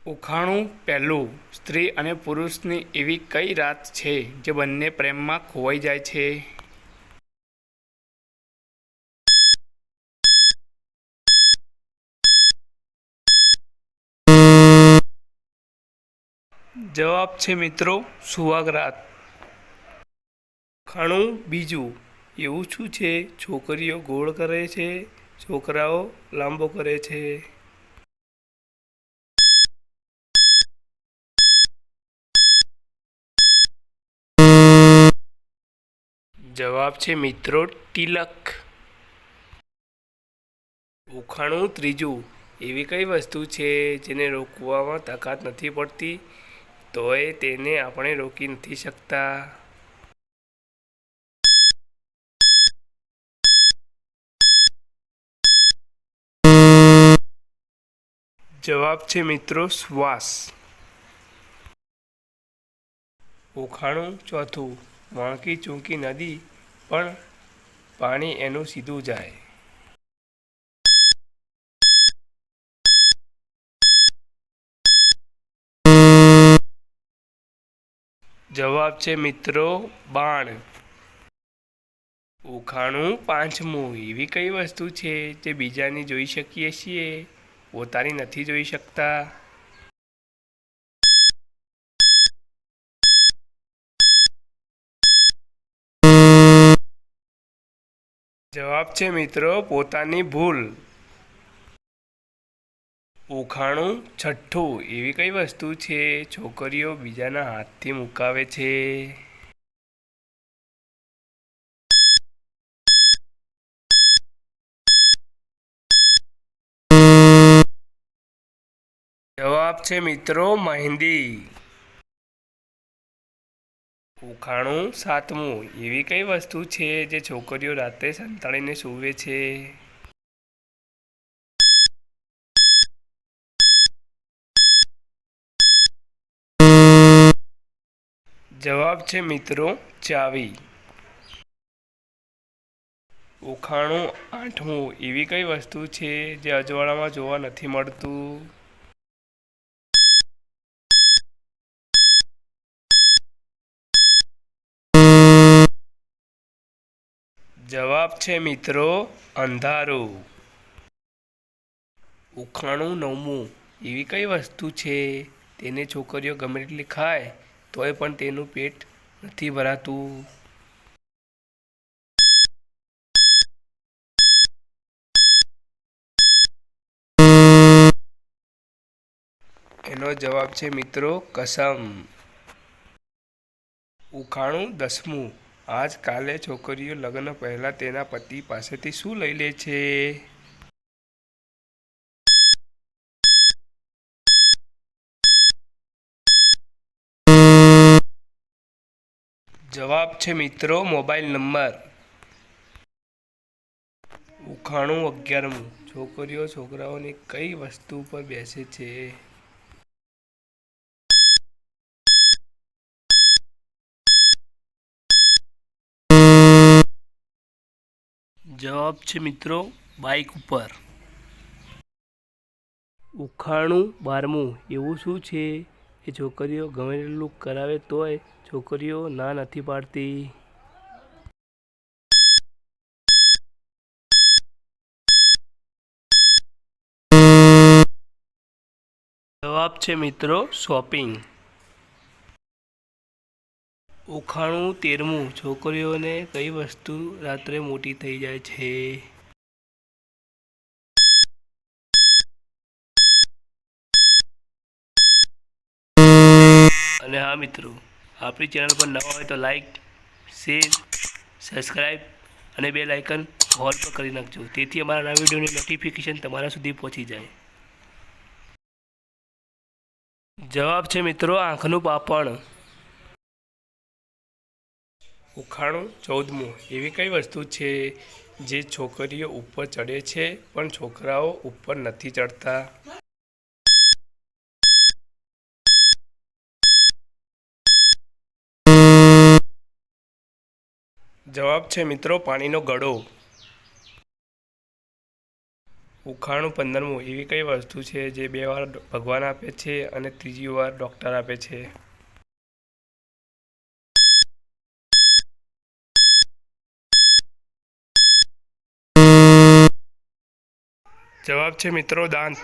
ઉખાણું પહેલું. સ્ત્રી અને પુરુષની એવી કઈ રાત છે જે બંને પ્રેમમાં ખોવાઈ જાય છે? જવાબ છે મિત્રો સુહાગરાત. ઉખાણું બીજું. એવું શું છે છોકરીઓ ગોળ કરે છે, છોકરાઓ લાંબો કરે છે? જવાબ છે મિત્રો તિલક. ઉખાણું ત્રીજું. એવી કઈ વસ્તુ છે જેને રોકવામાં તાકાત નથી પડતી તોય તેને આપણે રોકી નથી શકતા? જવાબ છે મિત્રો શ્વાસ. ઉખાણું ચોથું. વાંકી ચૂંકી નદી પણ પાણી એનું સીધું જાય. જવાબ છે મિત્રો બાણ. ઉખાણું પાંચમું. એવી કઈ વસ્તુ છે જે બીજાની જોઈ શકીએ છીએ, પોતાની નથી જોઈ શકતા? જવાબ છે મિત્રો પોતાની ભૂલ. ઉખાણું છઠ્ઠું. એવી કઈ વસ્તુ છે છોકરીઓ બીજાના હાથથી મુકાવે છે? જવાબ છે મિત્રો મહેંદી. ઉખાણું સાતમું. એવી કઈ વસ્તુ છે જે છોકરીઓ રાતે સંતાડીને સૂવે છે? જવાબ છે મિત્રો ચાવી. ઉખાણું આઠમું. એવી કઈ વસ્તુ છે જે અજવાળામાં જોવા નથી મળતું? જવાબ છે મિત્રો અંધારું. ઉખાણું નવમું. એવી કઈ વસ્તુ છે તેને છોકરીઓ ગમે તેટલી ખાય તોય પણ તેનું પેટ નથી ભરાતું? એનો જવાબ છે મિત્રો કસમ. ઉખાણું દસમું. આજકાલે છોકરીઓ લગ્ન પહેલા તેના પતિ પાસેથી શું લઈ લે છે? જવાબ છે મિત્રો મોબાઈલ નંબર. ઉખાણું 11મું. છોકરીઓ છોકરાઓની કઈ વસ્તુ પર બેસે છે? જવાબ છે મિત્રો બાઇક ઉપર. ઉખાણું 12મું. એવું શું છે કે છોકરીઓ ગમે તેટલું કરાવે તોય છોકરીઓ ના નથી પાડતી? જવાબ છે મિત્રો શોપિંગ. ઉખાણું 13મું. છોકરીઓને કઈ વસ્તુ રાત્રે મોટી થઈ જાય છે? અને હા મિત્રો, આપણી ચેનલ પર નવા હોય તો લાઈક, શેર, સબસ્ક્રાઈબ અને બેલ આઇકન ઓલ પર કરી નાખજો, તેથી અમારા નવા વિડીયોની નોટિફિકેશન તમારા સુધી પહોંચી જાય. જવાબ છે મિત્રો આંખનું પાપણ. ઉખાણું 14મું. એવી કઈ વસ્તુ છે જે છોકરીઓ ઉપર ચડે છે પણ છોકરાઓ ઉપર નથી ચડતા? જવાબ છે મિત્રો પાણીનો ઘડો. ઉખાણું 15મું એવી કઈ વસ્તુ છે જે 2 વાર ભગવાન આપે છે અને ત્રીજી વાર ડૉક્ટર આપે છે? જવાબ છે મિત્રો દાંત.